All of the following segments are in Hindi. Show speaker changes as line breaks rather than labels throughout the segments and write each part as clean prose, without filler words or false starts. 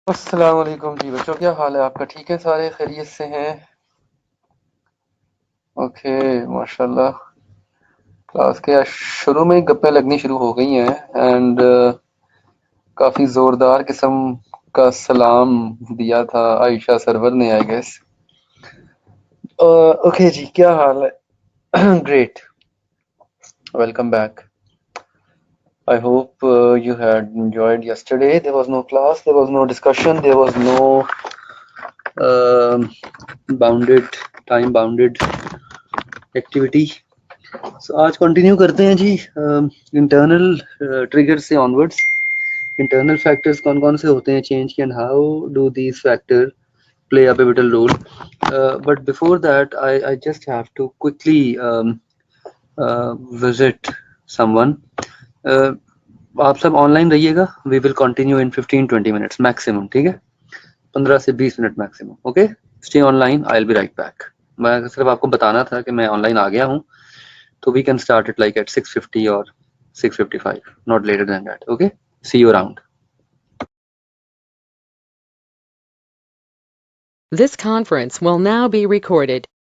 अस्सलाम वालेकुम जी बच्चों, क्या हाल है आपका? ठीक है, सारे खैरियत से हैं? ओके, माशाल्लाह। क्लास के आज शुरू में ही गप्पे लगनी शुरू हो गई हैं एंड काफ़ी ज़ोरदार किस्म का सलाम दिया था आयशा सरवर ने, आई गेस। ओके जी, क्या हाल है? Great, welcome back. I hope you had enjoyed yesterday. There was no class, there was no discussion, there was no um bounded, time bounded activity. So आज कंटिन्यू करते हैं जी इंटरनल ट्रिगर से ऑनवर्ड्स। इंटरनल फैक्टर्स कौन कौन से होते हैं चेंज के, and how do these factor play a pivotal role. But before that, I just have to quickly visit someone. Uh, आप सब ऑनलाइन रहिएगा. We will continue in 15-20 minutes maximum, ठीक है? 15 से 20 minute maximum. Okay, stay online, I will be right back. मैं सिर्फ आपको बताना था कि मैं ऑनलाइन आ गया हूँ, तो we can start it like at 6:50 or 6:55, not later than that. Okay, see you around.
This conference will now be recorded.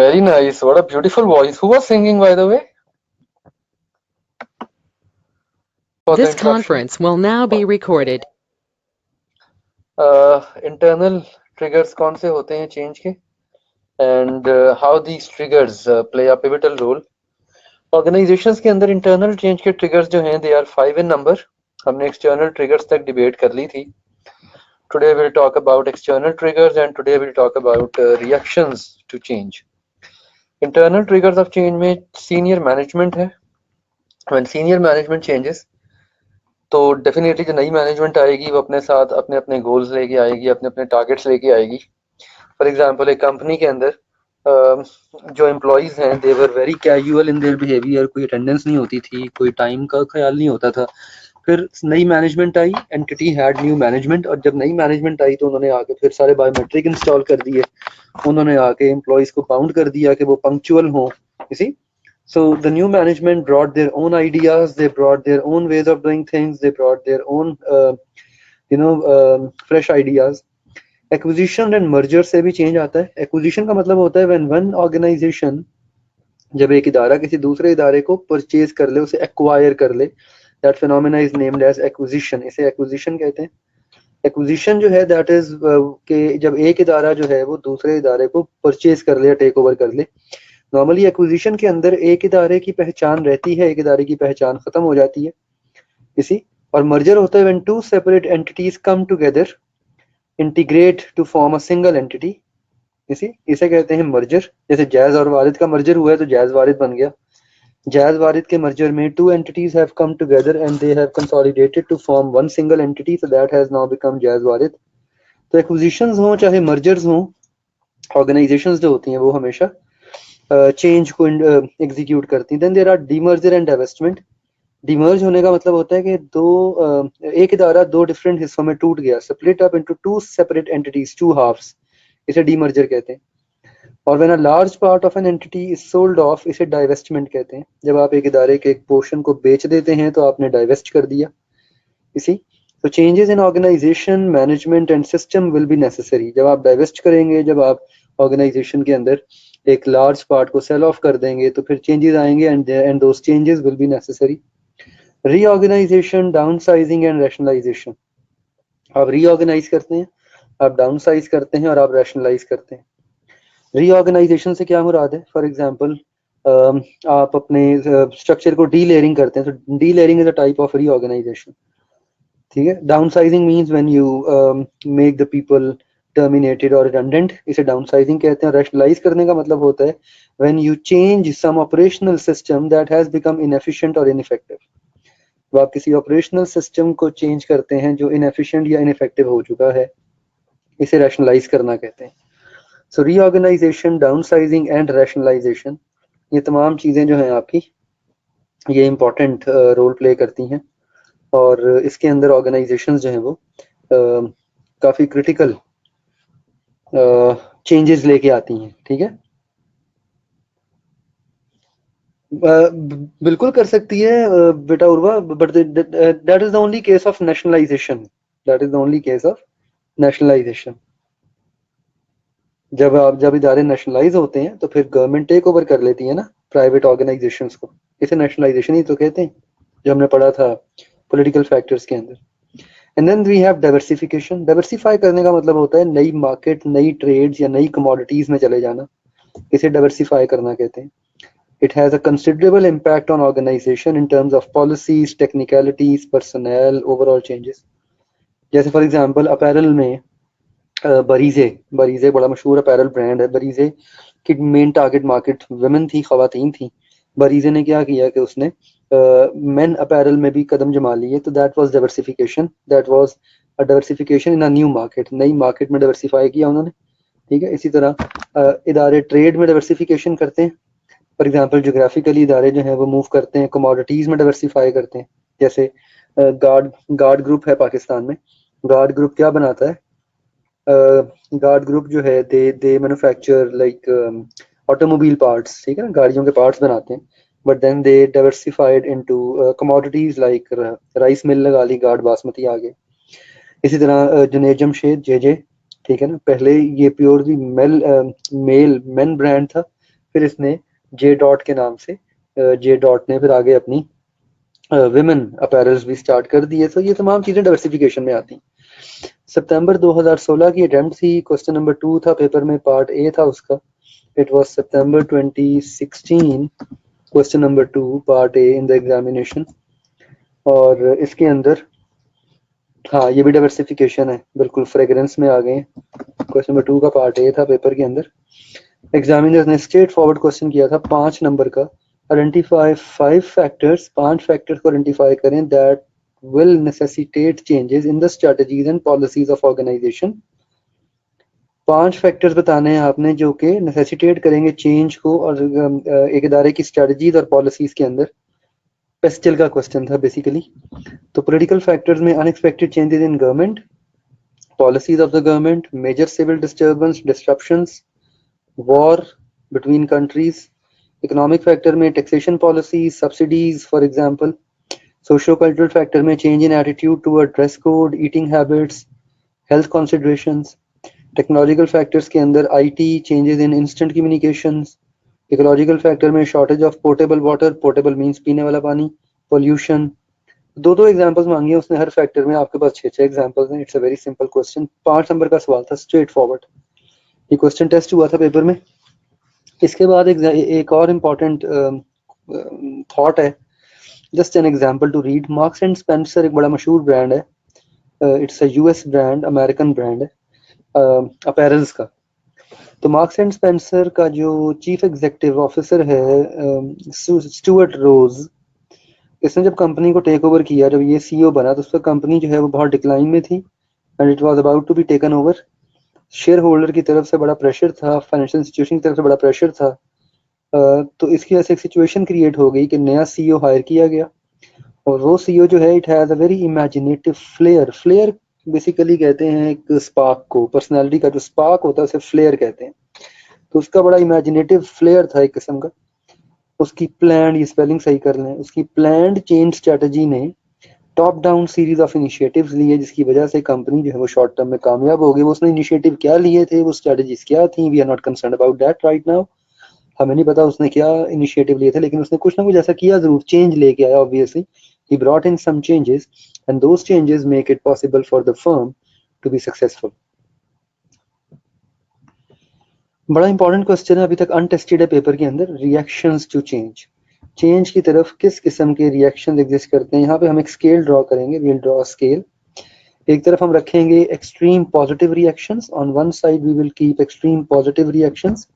Very nice. What a beautiful voice. Who was singing, by the way, for the
This
introduction?
conference will now be recorded.
Internal triggers कौन से होते हैं चेंज के, and how these triggers play a pivotal role. Organizations के अंदर internal change के triggers जो हैं, they are 5 in number. हमने external triggers तक debate कर ली थी. Today we'll talk about external triggers, and today we'll talk about reactions to change. Internal triggers of change में senior management है. When senior management changes, तो डेफिनेटली जो नई मैनेजमेंट आएगी वो अपने साथ अपने अपने गोल्स लेके आएगी, अपने अपने टारगेट्स लेके आएगी. फॉर एग्जांपल, एक कंपनी के अंदर जो एम्प्लॉयज़ हैं, they were very casual in their behaviour. कोई अटेंडेंस नहीं होती थी, कोई टाइम का ख्याल नहीं होता था. फिर नई management I, entity had new management, और जब नई मैनेजमेंट आई तो उन्होंने आके फिर सारे बायोमेट्रिक इंस्टॉल कर दिए. उन्होंने आके एम्प्लॉयज़ को बाउंड कर दिया कि वो पंक्चुअल हों. इसी So the new management brought their own ideas, they brought their own ways of doing things, they brought their own fresh ideas. Acquisition and merger से भी change आता है. Acquisition का मतलब होता है when one organization, जब एक इदारा किसी दूसरे इदारे को परचेज कर ले, उसे एक्वायर कर ले, that phenomena is named as acquisition. इसे acquisition कहते हैं. एक्विजिशन जो है दैट इज के जब एक इदारा जो है वो दूसरे इदारे को परचेज कर ले या टेक ओवर कर ले. नॉर्मली एक्विजिशन के अंदर एक इदारे की पहचान रहती है, एक इदारे की पहचान खत्म हो जाती है. इसी और मर्जर होता है when two separate entities come together, integrate to form a single entity. इसे कहते हैं मर्जर. जैसे जैज और वारिद का मर्जर हुआ है तो जैज वारिद बन गया. जैज वारिद के मर्जर में two entities have come together and they have consolidated to form one single entity, so that has now become Jazz Warid. तो एक्विजिशंस हों चाहे मर्जर्स हों, ऑर्गेनाइजेशंस जो होती हैं वो हमेशा चेंज को एग्जीक्यूट करती हैं. Then there are demerger and divestment. Demerge होने का मतलब होता है कि एक इदारा दो डिफरेंट हिस्सों में टूट गया, split up into two separate entities, two halves. इसे डीमर्जर कहते हैं. और when a large part of an entity is sold off, इसे डाइवेस्टमेंट कहते हैं. जब आप एक इदारे के एक पोर्शन को बेच देते हैं तो आपने डाइवेस्ट कर दिया. इसी तो changes in organization, management and system will be necessary. जब आप डाइवेस्ट करेंगे, जब आप ऑर्गेनाइजेशन के अंदर एक लार्ज पार्ट को सेल ऑफ कर देंगे, तो फिर चेंजेस आएंगे and those changes will be necessary. Reorganization, downsizing and rationalization. आप रीऑर्गेनाइज करते हैं, आप डाउनसाइज करते हैं और आप रैशनलाइज करते हैं. रीऑर्गेनाइजेशन से क्या मुराद है? फॉर एग्जांपल, आप अपने स्ट्रक्चर को डी लेयरिंग करते हैं, तो delayering is a type of reorganization. ठीक है. Downsizing means when you make the people terminated और रिडंडेंट, इसे डाउनसाइजिंग कहते हैं. रैशनलाइज करने का मतलब होता है when you change some operational system that has become inefficient और इनइफेक्टिव. तो आप किसी ऑपरेशनल सिस्टम को चेंज करते हैं जो इनएफिशिएंट या इनइफेक्टिव हो चुका है, इसे रैशनलाइज करना कहते हैं. सो रीऑर्गेनाइजेशन, डाउनसाइजिंग एंड रैशनलाइजेशन, ये तमाम चीजें जो हैं आपकी, ये इंपॉर्टेंट रोल प्ले करती हैं. और इसके अंदर ऑर्गेनाइजेशंस जो हैं वो काफ़ी क्रिटिकल चेंजेस लेके आती हैं. ठीक है. बिल्कुल कर सकती है बेटा Urwa, but that is the only case of nationalization. That is the only case of nationalization. जब इदारे नेशनलाइज होते हैं तो फिर गवर्नमेंट टेक ओवर कर लेती है ना प्राइवेट ऑर्गेनाइजेशंस को, इसे नेशनलाइजेशन ही तो कहते हैं, जो हमने पढ़ा था पॉलिटिकल फैक्टर्स के अंदर। And then we have diversification. Diversify करने का मतलब होता है नई मार्केट, नई ट्रेड्स या नई कमोडिटीज में चले जाना, इसे डाइवर्सिफाई करना कहते हैं। It has a considerable impact on organization in terms of policies, technicalities, personnel, overall changes. जैसे फॉर एग्जांपल अपैरल में बरीजे बड़ा मशहूर अपैरल ब्रांड है। बरीजे की मेन टारगेट मार्केट वुमेन थी, खवातीन थी। बरीजे ने क्या किया कि उसने मेन अपैरल में भी कदम जमा लिए, तो that was diversification, that was a diversification in a new market, नई मार्केट में डाइवर्सिफाई किया उन्होंने, ठीक है। इसी तरह इदारे ट्रेड में डाइवर्सिफिकेशन करते हैं, फॉर एग्जांपल जोग्राफिकली इदारे जो हैं वो मूव करते हैं, कमोडिटीज में डाइवर्सिफाई करते हैं। जैसे गार्ड ग्रुप है पाकिस्तान में, गार्ड ग्रुप क्या बनाता है? गार्ड ग्रुप जो है they manufacture like automobile parts, ठीक है ना, गाड़ियों के पार्ट्स बनाते हैं। But then they diversified into commodities like rice mill लगा ली, गार्ड बासमती आ गए। इसी तरह जुनैद जमशेद जे, ठीक है ना, पहले ये प्योरली मेल मेन ब्रांड था, फिर इसने जे डॉट के नाम से जे डॉट ने फिर आगे अपनी विमेन अपैरल्स भी स्टार्ट कर दिए। तो ये तमाम चीज़ें डाइवर्सिफिकेशन में आती हैं। सितंबर 2016 की अटेम्प्ट थी, क्वेश्चन नंबर 2 था पेपर में, पार्ट ए था उसका। It was September 2016, question number 2 part A in the examination. और इसके अंदर हाँ ये भी डाइवर्सिफिकेशन है, बिल्कुल फ्रेग्रेंस में आ गए। क्वेश्चन नंबर 2 का पार्ट ए था पेपर के अंदर। एग्जामिनर ने स्ट्रेट फॉरवर्ड क्वेश्चन किया था 5 नंबर का, आइडेंटिफाई 5 फैक्टर्स, 5 फैक्टर्स को आइडेंटिफाई करें that will necessitate changes in the strategies and policies of organization। 5 factors बताने हैं आपने जो कि नेसेसिटेट करेंगे चेंज को और एक इदारे की स्ट्रेटजीज और पॉलिसीज के अंदर। पेस्टल का क्वेश्चन था बेसिकली। तो पॉलिटिकल फैक्टर्स में unexpected changes in government, policies of the government, major civil disturbance, disruptions, war between countries. Economic factor में taxation policies, subsidies for example. Socio cultural factor में change in attitude toward dress code, eating habits, health considerations. Technological factors के अंदर IT, changes in instant communications. Ecological factor में shortage of portable water, portable means पीने वाला पानी, पोल्यूशन। दो एग्जांपल्स मांगी उसने हर फैक्टर में, आपके पास 6 एग्जांपल्स हैं। It's a very simple question, 5 number का सवाल था, स्ट्रेट फॉरवर्ड। ये क्वेश्चन टेस्ट हुआ था पेपर में। इसके बाद एक और इम्पॉर्टेंट थॉट है, just an example to read. Marks and Spencer एक बड़ा मशहूर ब्रांड है, it's a US brand, American brand है अपैरल्स का। तो मार्क्स एंड स्पेंसर का जो चीफ एग्जीक्यूटिव ऑफिसर है स्टुअर्ट रोज, इसने जब कंपनी को टेक ओवर किया, जब ये सीईओ बना, तो उसका कंपनी जो है वो बहुत डिक्लाइन में थी and it was about to be taken over. Share holder की तरफ से बड़ा प्रेशर था, फाइनेंशियल इंस्टीट्यूशन की तरफ से बड़ा प्रेशर था। तो इसकी वजह से एक सिचुएशन क्रिएट हो गई कि नया सीईओ हायर किया गया, और वो सीईओ जो है it has a very imaginative flair. Flair basically कहते हैं एक स्पार्क को, पर्सनालिटी का जो स्पार्क होता है उसे फ्लेयर कहते हैं। तो उसका बड़ा इमेजिनेटिव फ्लेयर था एक किस्म का। उसकी प्लान, ये स्पेलिंग सही कर लें, उसकी प्लान्ड चेंज स्ट्रेटजी ने top down series of initiatives लिए, जिसकी वजह से कंपनी जो है वो शॉर्ट टर्म में कामयाब हो गई। वो उसने इनिशिएटिव क्या लिए थे, वो स्ट्रेटजीज क्या थी, we are not concern about that right now. हमें नहीं पता उसने क्या इनिशिएटिव लिए थे, लेकिन उसने कुछ ना कुछ ऐसा किया जरूर, चेंज लेके आया obviously. He brought in some changes and those changes make it possible for the firm to be successful. बड़ा इंपॉर्टेंट क्वेश्चन है, अभी तक अनटेस्टेड है पेपर के अंदर, रिएक्शंस टू चेंज। चेंज की तरफ किस किस्म के रिएक्शन एग्जिस्ट करते हैं। यहाँ पे हम एक स्केल ड्रॉ करेंगे, वील ड्रॉ अ स्केल। एक तरफ हम रखेंगे extreme positive reactions, on one side we will keep extreme positive reactions,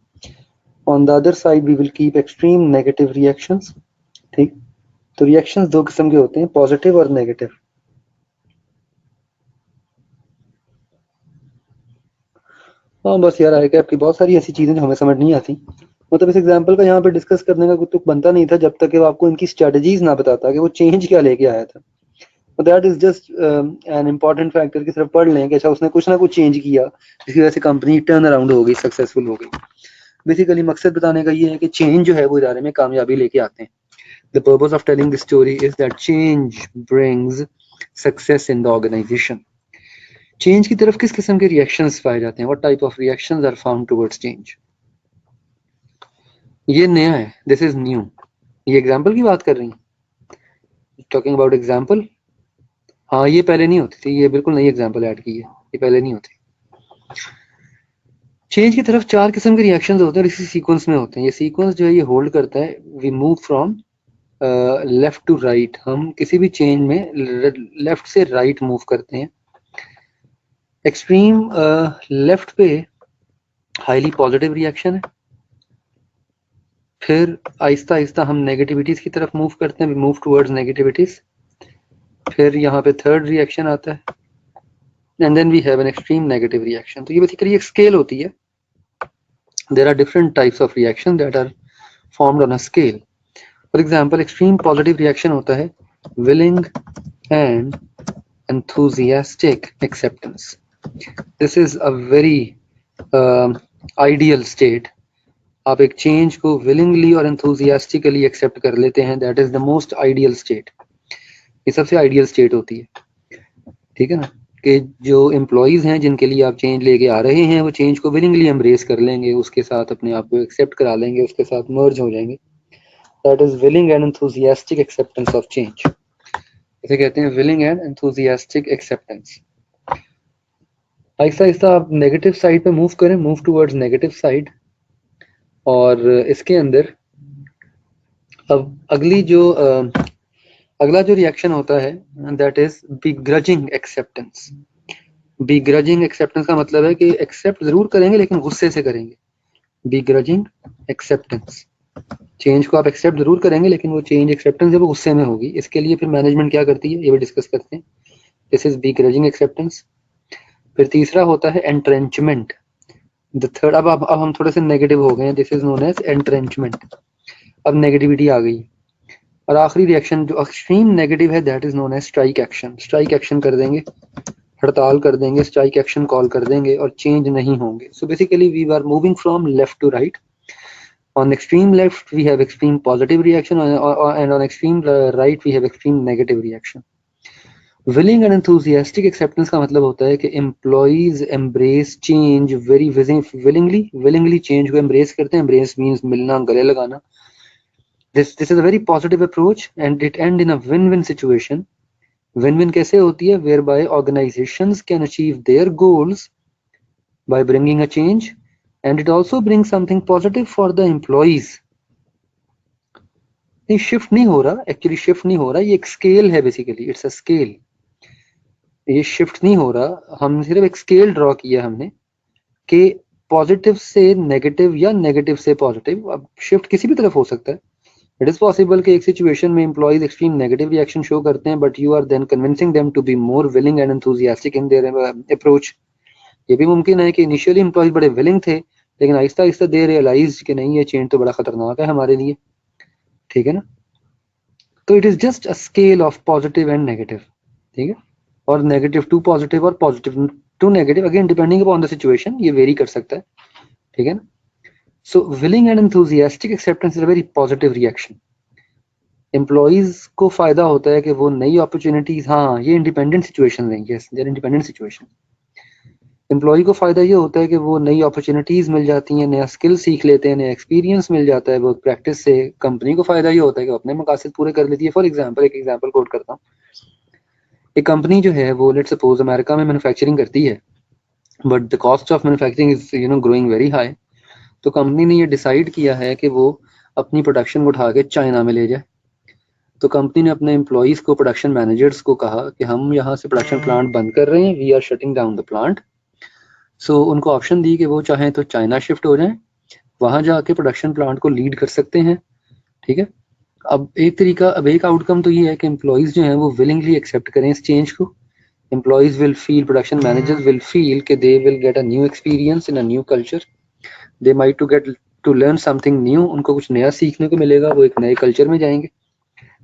on the other side we will keep extreme negative reactions. ठीक, तो रिएक्शंस दो किस्म के होते हैं, पॉजिटिव और नेगेटिव। हाँ बस यार है कि आपकी बहुत सारी ऐसी चीजें जो हमें समझ नहीं आती, मतलब इस एग्जाम्पल का यहाँ पे डिस्कस करने का कुछ तो बनता नहीं था जब तक कि वो आपको इनकी स्ट्रेटजीज ना बताता कि वो चेंज क्या लेके आया था। That is just an important factor की सिर्फ पढ़ लें कि अच्छा उसने कुछ ना कुछ चेंज किया जिसकी वजह से कंपनी टर्न अराउंड हो गई, सक्सेसफुल हो गई। बेसिकली मकसद बताने का ये है कि चेंज जो है वो इदारे में कामयाबी लेके आते हैं। The purpose of telling this story is that change brings success in the organization. Change की तरफ किस किस्म के रिएक्शंस पाए जाते हैं? What type of reactions are found towards change? ये नया है, दिस इज न्यू। ये एग्जांपल की बात कर रही हैं, टॉकिंग अबाउट एग्जांपल। हाँ, ये पहले नहीं होती थी, ये बिल्कुल नई एग्जांपल ऐड की है, ये पहले नहीं होती। चेंज की तरफ चार किस्म के रिएक्शंस होते हैं और इसी सीक्वेंस में होते हैं। ये सीक्वेंस जो है ये होल्ड करता है, we move from left to right. हम किसी भी चेंज में लेफ्ट से राइट मूव करते हैं। एक्सट्रीम लेफ्ट पे हाईली पॉजिटिव रिएक्शन है, फिर आहिस्ता आहिस्ता हम नेगेटिविटीज की तरफ मूव करते हैं, वी मूव टुवर्ड्स नेगेटिविटीज। फिर यहाँ पे थर्ड रिएक्शन आता है, and then we have an extreme negative reaction. तो ये बेसिकली एक स्केल होती है। There are different types of reaction that are formed on a scale. For example, extreme positive reaction होता है willing and enthusiastic acceptance. This is a very ideal state. आप एक चेंज को willingly और enthusiastically accept कर लेते हैं, that is the most ideal state. ये सबसे ideal state होती है, ठीक है ना, कि जो एम्प्लॉयज हैं जिनके लिए आप चेंज लेके आ रहे हैं वो चेंज को willingly embrace कर लेंगे, उसके साथ अपने आप को एक्सेप्ट करा लेंगे, उसके साथ merge हो जाएंगे। That is willing and enthusiastic acceptance of change. इसे कहते हैं willing and enthusiastic acceptance. Aahista Aahista आप नेगेटिव साइड पे मूव करें, मूव टुवर्ड्स नेगेटिव साइड। और इसके अंदर अब अगला जो रिएक्शन होता है that is begrudging acceptance. बिग्रजिंग acceptance का मतलब है कि एक्सेप्ट जरूर करेंगे लेकिन गुस्से से करेंगे। बिग्रजिंग एक्सेप्टेंस, चेंज को आप एक्सेप्ट जरूर करेंगे लेकिन वो चेंज एक्सेप्टेंस है वो गुस्से में होगी। इसके लिए फिर मैनेजमेंट क्या करती है ये भी डिस्कस करते हैं। This is begrudging acceptance. फिर तीसरा होता है एंट्रेंचमेंट। द थर्ड, अब हम थोड़े से नेगेटिव हो गए हैं, this is known as entrenchment. अब नेगेटिविटी आ गई। और आखिरी रिएक्शन जो एक्सट्रीम नेगेटिव है that is known as strike action. Strike action कर देंगे, हड़ताल कर देंगे, स्ट्राइक एक्शन कॉल कर देंगे और चेंज नहीं होंगे। So basically we are moving from left to right. On extreme left we have extreme positive reaction and on extreme right we have extreme negative reaction. Willing and enthusiastic acceptance का मतलब होता है कि employees embrace change very willingly. Willingly change को embrace करते हैं। Embrace means मिलना, गले लगाना. This is a very positive approach and it end in a win-win situation. Win-win कैसे होती है? Whereby organizations can achieve their goals by bringing a change and it also brings something positive for the employees. नहीं, शिफ्ट नहीं हो रहा, एक्चुअली शिफ्ट नहीं हो रहा, ये एक स्केल है, बेसिकली इट्स अ स्केल। ये शिफ्ट नहीं हो रहा, हम सिर्फ एक स्केल ड्रॉ किया हमने कि पॉजिटिव से नेगेटिव या नेगेटिव से पॉजिटिव। अब शिफ्ट किसी भी तरफ हो सकता है। इट इज पॉसिबल कि एक सिचुएशन में employees extreme negative reaction show करते हैं but you are then convincing them to be more willing and enthusiastic in their approach. ये भी मुमकिन है कि इनिशियली एम्प्लॉइज बड़े विलिंग थे लेकिन आहिस्ता आहिस्ता दे रियलाइज कि नहीं, ये चेंज तो बड़ा खतरनाक है हमारे लिए, ठीक है ना। तो it is just a scale of positive and negative, ठीक है, और नेगेटिव टू पॉजिटिव और positive to negative, again depending upon the situation ये वेरी कर सकता है, ठीक है ना। So willing and enthusiastic acceptance is a very positive reaction. Employees को फायदा होता है कि वो नई अपॉर्चुनिटीज, हाँ ये इंडिपेंडेंट सिचुएशन है, yes there independent situation. Employee को फायदा ये होता है कि वो नई अपॉर्चुनिटीज मिल जाती हैं, नया स्किल सीख लेते हैं, नया एक्सपीरियंस मिल जाता है बहुत प्रैक्टिस से। कंपनी को फायदा ये होता है कि अपने मकासद पूरे कर लेती है। फॉर एग्जांपल, एक एग्जांपल कोट करता हूँ। एक कंपनी जो है वो लेट्स सपोज अमेरिका में मैन्युफैक्चरिंग करती है but the cost of manufacturing is growing very high. तो कंपनी ने ये डिसाइड किया है कि वो अपनी प्रोडक्शन को उठा के चाइना में ले जाए। तो कंपनी ने अपने एम्प्लॉइज को, प्रोडक्शन मैनेजर्स को कहा कि हम यहाँ से प्रोडक्शन प्लांट बंद कर रहे हैं, we are shutting down the plant. So उनको ऑप्शन दी कि वो चाहें तो चाइना शिफ्ट हो जाएं, वहां जाके प्रोडक्शन प्लांट को लीड कर सकते हैं, ठीक है। अब एक आउटकम तो ये है कि एम्प्लॉइज जो हैं वो विलिंगली एक्सेप्ट करें इस चेंज को। Employees will feel, production managers will feel कि they will get a new experience in a new culture, they might to learn something new, उनको कुछ नया सीखने को मिलेगा, वो एक नए कल्चर में जाएंगे,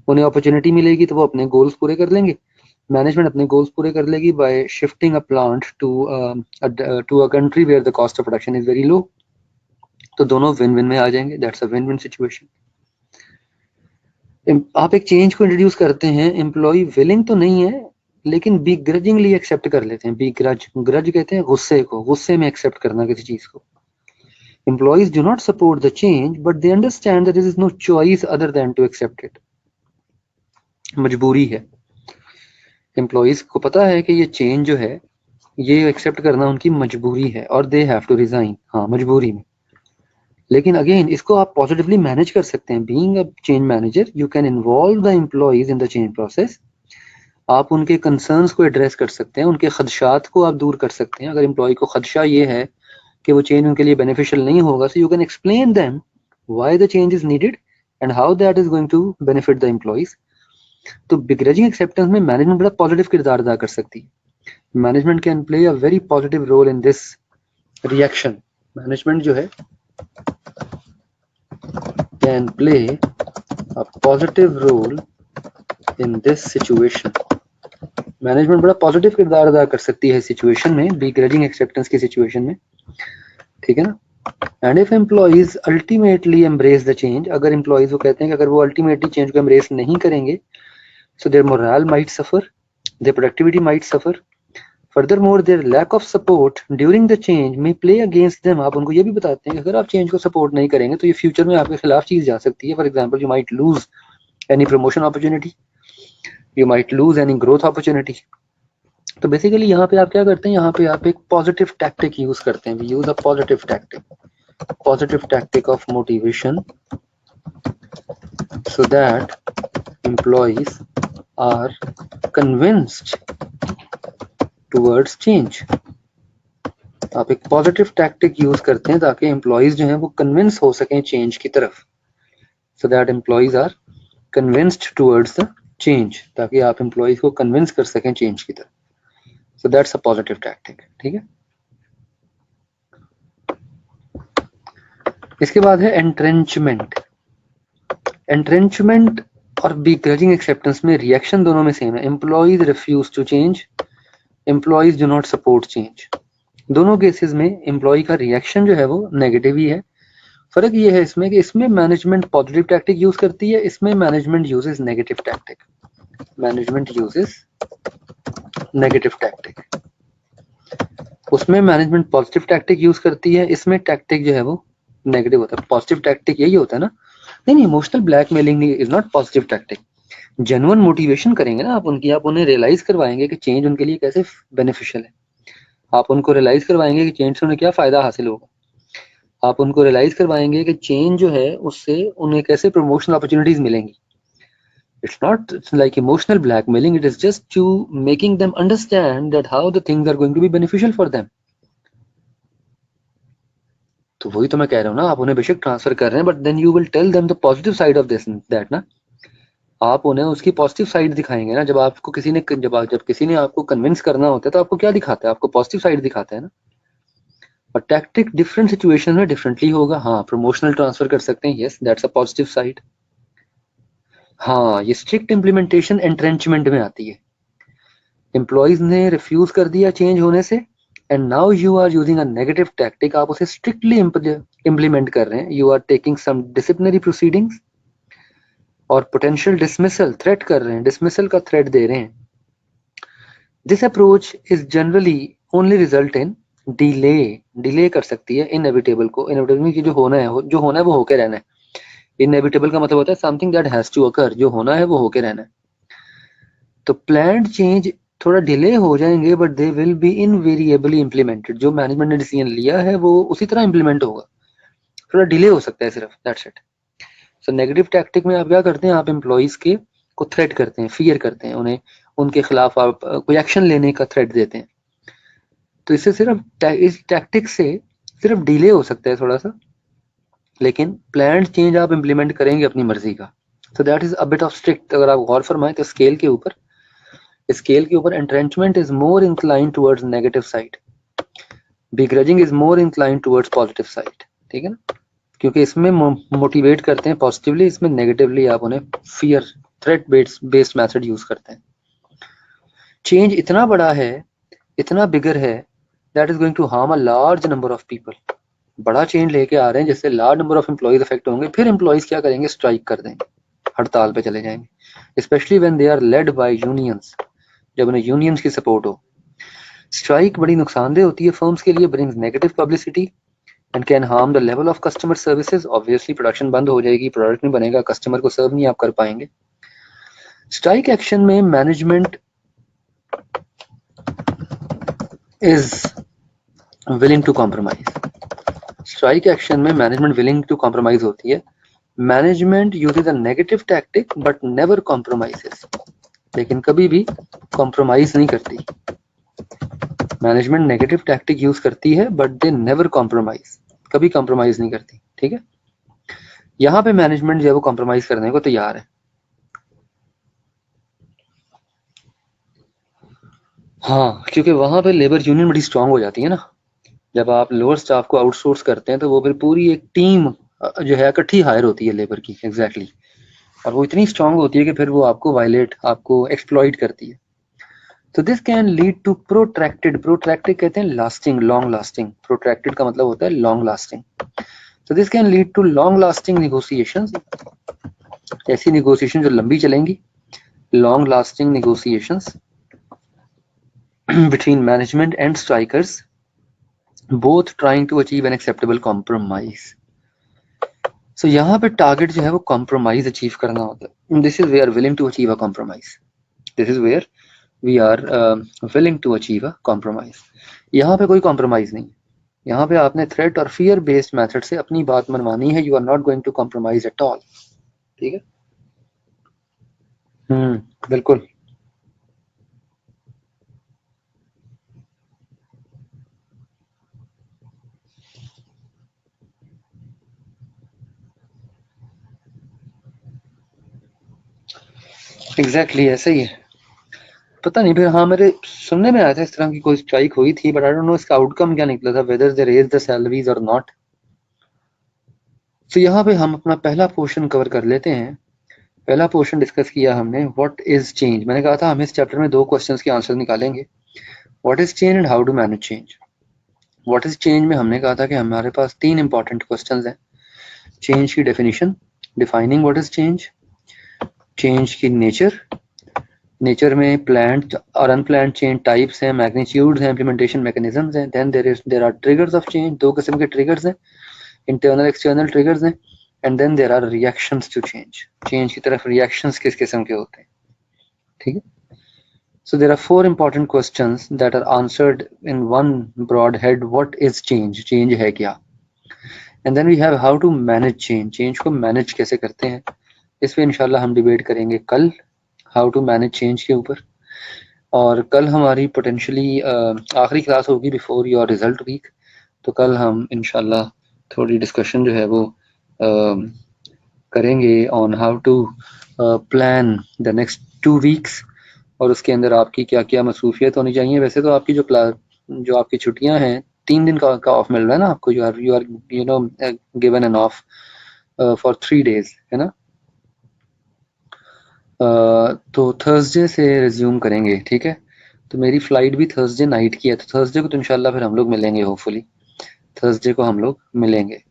उन्हें अपॉर्चुनिटी मिलेगी तो वो अपने गोल्स पूरे कर लेंगे। मैनेजमेंट अपने गोल्स पूरे कर लेगी by shifting a plant to a country where the cost of production is very low. तो दोनों विन विन में आ जाएंगे, that's a win win situation. आप एक चेंज को इंट्रोड्यूस करते हैं, एम्प्लॉय विलिंग तो नहीं है लेकिन begrudgingly एक्सेप्ट कर लेते हैं। begrudge, grudge कहते हैं गुस्से को, गुस्से में एक्सेप्ट करना किसी चीज को। Employees do not support the change, but they understand that there is no choice other than to accept it. मजबूरी है, एम्प्लॉइज को पता है कि ये चेंज जो है ये एक्सेप्ट करना उनकी मजबूरी है और दे हैव टू रिजाइन, हाँ मजबूरी में। लेकिन अगेन इसको आप पॉजिटिवली मैनेज कर सकते हैं। Being a change manager you can involve the employees in the change process. आप उनके कंसर्न्स को एड्रेस कर सकते हैं, उनके खदशात को आप दूर कर सकते हैं। अगर एम्प्लॉय को खदशा ये है कि वो चेंज उनके लिए बेनिफिशियल नहीं होगा, so you can explain them why the change is needed and how that is going to benefit the employees. तो बिग्रजिंग एक्सेप्टेंस में मैनेजमेंट बड़ा पॉजिटिव किरदार अदा कर सकती है। Management can play a very positive role in this reaction. Management जो है can play a positive role in this situation. Management बड़ा पॉजिटिव किरदार अदा कर सकती है सिचुएशन में, बिग्रजिंग एक्सेप्टेंस की सिचुएशन में, ठीक है ना। And if employees ultimately embrace the change, अगर एम्प्लॉइज वो कहते हैं कि अगर वो अल्टीमेटली चेंज को एम्ब्रेस नहीं करेंगे, so their morale might suffer, their productivity might suffer. Furthermore, their lack of support during the change may play against them. आप उनको ये भी बताते हैं कि अगर आप चेंज को सपोर्ट नहीं करेंगे तो ये फ्यूचर में आपके खिलाफ चीज जा सकती है। For example, you might lose any promotion opportunity, you might lose any growth opportunity. तो बेसिकली यहाँ पे आप क्या करते हैं, यहाँ पे आप एक पॉजिटिव टैक्टिक यूज करते हैं। We use a positive tactic of motivation so that employees are convinced towards change. आप एक पॉजिटिव टैक्टिक यूज करते हैं ताकि एम्प्लॉइज जो हैं वो कन्विंस हो सकें चेंज की तरफ, so that employees are convinced towards the change, ताकि आप एम्प्लॉइज को कन्विंस कर सकें चेंज की तरफ। so that's a positive tactic, ठीक है। इसके बाद है एंट्रेंचमेंट। एंट्रेंचमेंट और बिग्रजिंग एक्सेप्टेंस में रिएक्शन दोनों में सेम है। Employees refuse to change, employees do not support change. दोनों केसेस में एम्प्लॉय का रिएक्शन जो है वो नेगेटिव ही है। फर्क ये है इसमें कि इसमें मैनेजमेंट पॉजिटिव टैक्टिक यूज करती है, इसमें management uses negative tactic. Management uses negative tactic, उसमें मैनेजमेंट पॉजिटिव टैक्टिक यूज करती है, इसमें टैक्टिक जो है वो नेगेटिव होता है। पॉजिटिव टैक्टिक यही होता है ना। नहीं, emotional blackmailing is not positive tactic. Genuine motivation करेंगे ना आप उनकी, आप उन्हें रियलाइज करवाएंगे कि चेंज उनके लिए कैसे बेनिफिशियल है। आप उनको रियलाइज करवाएंगे कि चेंज से उन्हें क्या फायदा हासिल होगा। आप उनको रियलाइज करवाएंगे कि चेंज जो है उससे उन्हें कैसे प्रमोशनल अपॉर्चुनिटीज मिलेंगी। It's not like emotional blackmailing, it is just to making them understand that how the things are going to be beneficial for them. तो वही तो मैं कह रहा हूँ ना, आप उन्हें बेशक ट्रांसफर कर रहे हैं, but then you will tell them the positive side of this that ना। आप उन्हें उसकी पॉजिटिव साइड दिखाएंगे ना। जब किसी ने आपको कन्विंस करना होता है तो आपको क्या दिखाता है, आपको पॉजिटिव साइड दिखाता है ना। और टैक्टिक डिफरेंट सिचुएशन में डिफरेंटली होगा। हाँ, प्रमोशनल ट्रांसफर कर सकते हैं, yes that's a positive side. हाँ, ये स्ट्रिक्ट इम्प्लीमेंटेशन एंट्रेंचमेंट में आती है। एम्प्लॉइज ने रिफ्यूज कर दिया चेंज होने से and now you are using a negative tactic. आप उसे स्ट्रिक्टली इम्प्लीमेंट कर रहे हैं। You are taking some disciplinary proceedings और पोटेंशियल डिसमिसल थ्रेट कर रहे हैं, डिसमिसल का थ्रेट दे रहे हैं। This approach is generally only result in delay कर सकती है इनएविटेबल को। इनएविटेबल की जो होना है वो होके रहना है। इनएविटेबल का मतलब होता है something that has to occur, जो होना है वो होके रहना है। तो प्लान्ड चेंज थोड़ा डिले हो जाएंगे but they will be invariably implemented. जो मैनेजमेंट ने डिसीजन लिया है वो उसी तरह इम्प्लीमेंट होगा, थोड़ा डिले हो सकता है सिर्फ, that's it. So negative tactic में आप क्या करते हैं, आप एम्प्लॉइज के को थ्रेट करते हैं, फियर करते हैं, उन्हें उनके खिलाफ आप कोई एक्शन लेने का थ्रेट देते हैं। तो इससे सिर्फ इस टैक्टिक से सिर्फ डिले हो सकता है थोड़ा सा, लेकिन प्लान्ड चेंज आप इम्प्लीमेंट करेंगे अपनी मर्जी का। So that is a bit of strict. अगर आप गौर फरमाएं तो स्केल के ऊपर entrenchment is more incline towards negative side, begrudging is more incline towards positive side, ठीक है ना। क्योंकि इसमें मोटिवेट करते हैं पॉजिटिवली, इसमें नेगेटिवली आप उन्हें fear threat based method use करते हैं। चेंज इतना बड़ा है, इतना बिगर है, that is going to harm a large number of people. बड़ा चेंज लेके आ रहे हैं जिससे large number of employees affect होंगे। फिर एम्प्लॉइज क्या करेंगे, स्ट्राइक कर देंगे, हड़ताल पे चले जाएंगे, specially when they are led by unions. जब उन्हें यूनियंस की सपोर्ट हो। स्ट्राइक बड़ी नुकसानदेह होती है फर्म्स के लिए, brings negative publicity and can harm the level of customer services. Obviously production बंद हो जाएगी, प्रोडक्ट नहीं बनेगा, कस्टमर को सर्व नहीं आप कर पाएंगे। स्ट्राइक एक्शन में management is willing to compromise. Strike action में मैनेजमेंट विलिंग टू कॉम्प्रोमाइज होती है। Management uses a negative tactic but never compromises. लेकिन कभी भी कॉम्प्रोमाइज नहीं करती। मैनेजमेंट नेगेटिव टैक्टिक यूज करती है बट दे नेवर कॉम्प्रोमाइज, कभी कॉम्प्रोमाइज नहीं करती। ठीक है, यहाँ पे मैनेजमेंट जो है वो कॉम्प्रोमाइज करने को तैयार है। हाँ, क्योंकि वहां पे लेबर यूनियन बड़ी स्ट्रांग हो जाती है ना। जब आप लोअर स्टाफ को आउटसोर्स करते हैं तो वो फिर पूरी एक टीम जो है इकट्ठी हायर होती है लेबर की। एग्जैक्टली और वो इतनी स्ट्रांग होती है कि फिर वो आपको वायलेट, आपको एक्सप्लॉइट करती है। तो this can lead to protracted, protracted कहते हैं लास्टिंग, लॉन्ग लास्टिंग। प्रोट्रैक्टेड का मतलब होता है लॉन्ग लास्टिंग। तो this can lead to long lasting negotiations, ऐसी निगोसिएशन जो लंबी चलेंगी, long lasting negotiations between management and strikers, both trying to achieve an acceptable compromise. So यहाँ पे टारगेट जो है वो कॉम्प्रोमाइज अचीव करना होता है। This is we are willing to achieve a compromise, this is where we are willing to achieve a compromise. यहाँ पे कोई कॉम्प्रोमाइज नहीं है। यहाँ पे आपने थ्रेट और फियर बेस्ड मेथड से अपनी बात मनवानी है। You are not going to compromise at all. ठीक है, बिल्कुल। एग्जैक्टली ऐसा ही है। पता नहीं, फिर हाँ मेरे सुनने में आया था इस तरह की कोई स्ट्राइक हुई थी, बट आई डोंट नो इसका आउटकम क्या निकला था, whether they raise the salaries और नॉट। तो यहाँ पे हम अपना पहला पोर्शन कवर कर लेते हैं। पहला पोर्शन डिस्कस किया हमने, व्हाट इज चेंज। मैंने कहा था हम इस चैप्टर में 2 क्वेश्चंस के आंसर निकालेंगे, what is change and how to manage change. What is change में हमने कहा था कि हमारे पास 3 इंपॉर्टेंट क्वेश्चंस हैं। चेंज की definition, defining what is change, change की नेचर, नेचर में प्लान्ड और अनप्लान्ड चेंज टाइप्स हैं, मैग्नीट्यूड्स हैं, इम्प्लीमेंटेशन मैकेनिज्म्स हैं। Then there are triggers of change, 2 किस्म के ट्रिगर्स हैं, इंटरनल एक्सटर्नल ट्रिगर्स हैं। And then there are reactions to change, change की तरफ रिएक्शंस किस किस्म के होते हैं। ठीक है, so there are 4 important questions that are answered in one broad head, what is change, change है क्या। and then we have how to manage change, change को manage कैसे करते हैं। इस पे इंशाल्लाह हम डिबेट करेंगे कल, how to manage change के ऊपर। और कल हमारी पोटेंशियली आखिरी क्लास होगी बिफोर योर रिजल्ट वीक। तो कल हम इंशाल्लाह थोड़ी डिस्कशन जो है वो करेंगे on how to plan the next 2 weeks, और उसके अंदर आपकी क्या क्या मसरूफियत होनी चाहिए। वैसे तो आपकी जो आपकी छुट्टियां हैं 3 दिन का ऑफ मिल रहा है ना आपको, you are you know given an off for 3 days, है ना। तो थर्सडे से रिज्यूम करेंगे। ठीक है, तो मेरी फ्लाइट भी थर्सडे नाइट की है, तो थर्सडे को तो इंशाल्लाह फिर हम लोग मिलेंगे, होपफुली थर्सडे को हम लोग मिलेंगे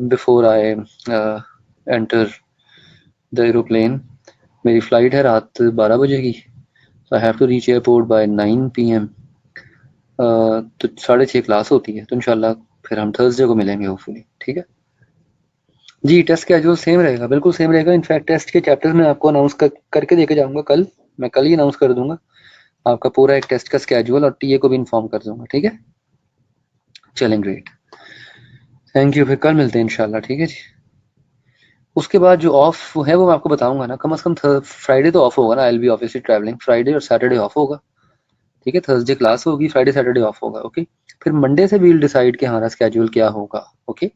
before I enter the aeroplane. मेरी फ्लाइट है रात 12 बजे की, I have to reach airport by 9 PM। तो 6:30 क्लास होती है, तो इंशाल्लाह फिर हम थर्सडे को मिलेंगे होपफुली। ठीक है जी, टेस्ट कैजुअल सेम रहेगा, बिल्कुल सेम रहेगा। इनफैक्ट टेस्ट के चैप्टर्स में आपको अनाउंस करके देके जाऊंगा कल, मैं कल ही अनाउंस कर दूंगा आपका पूरा एक टेस्ट का स्केड्यूल, और टीए को भी इन्फॉर्म कर दूंगा। ठीक है, चलें, ग्रेट, थैंक यू। फिर कल मिलते हैं इंशाल्लाह। ठीक है जी, उसके बाद जो ऑफ है वो मैं आपको बताऊंगा ना, कम से कम फ्राइडे तो ऑफ होगा ना, आई will B obviously travelling, Friday और सैटरडे ऑफ होगा। ठीक है, थर्सडे क्लास होगी, फ्राइडे सैटरडे ऑफ होगा। ओके, फिर मंडे से वील डिसाइड कि हमारा स्केड्यूल क्या होगा। ओके,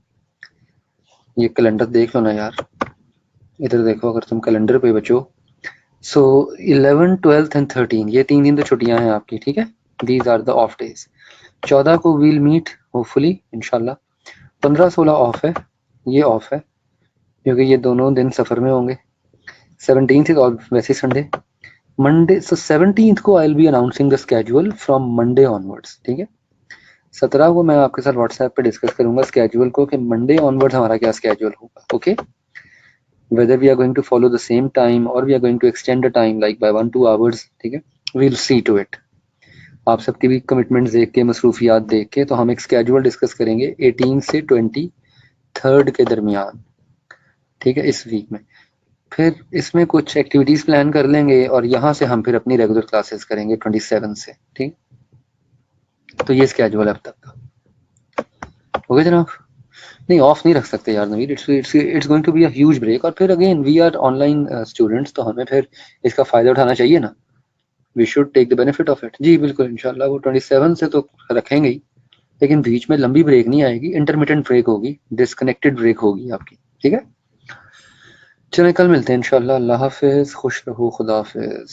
ये कैलेंडर देख लो ना यार, इधर देखो अगर तुम कैलेंडर पे बचो। सो 11, 12 एंड 13 ये 3 दिन तो छुट्टियां हैं आपकी। ठीक है, these are the off days. 14 को वील मीट होपफुली इंशाल्लाह। 15, 16 ऑफ है, ये ऑफ है क्योंकि ये दोनों दिन सफर में होंगे। 17 इज वैसे संडे, मंडे। सो 17 को आई will B announcing the schedule from Monday onwards. ठीक है, 17 को मैं आपके साथ व्हाट्सएप पे डिस्कस करूंगा स्केड्यूल को कि मंडे ऑनवर्ड्स हमारा क्या स्केड्यूल होगा। Okay, whether we are going to follow the same time or we are going to extend the time like by 1-2 hours, ठीक है, we'll see to it. आप सबकी भी कमिटमेंट्स देख के, मसरूफियात देख के, तो हम एक स्केड्यूल डिस्कस करेंगे 18 से 23 के दरमियान, ठीक है, इस वीक में। फिर इसमें कुछ एक्टिविटीज प्लान कर लेंगे और यहाँ से हम फिर अपनी रेगुलर क्लासेस करेंगे 27 से, ठीक। तो ये स्केड्यूल है अब तक का। ओके जनाब, नहीं ऑफ नहीं रख सकते यार Naveed, it's going to be a huge break. और फिर again we are online students, तो हमें फिर इसका फायदा उठाना चाहिए ना, we should take the benefit of it. जी बिल्कुल, इंशाल्लाह वो 27 से तो रखेंगे ही, लेकिन बीच में लंबी ब्रेक नहीं आएगी, इंटरमिटेंट ब्रेक होगी, डिस्कनेक्टेड ब्रेक होगी आपकी, ठीक है। चलें कल मिलते हैं इंशाल्लाह। अल्लाह हाफिज, खुश रहो, खुदा हाफिज।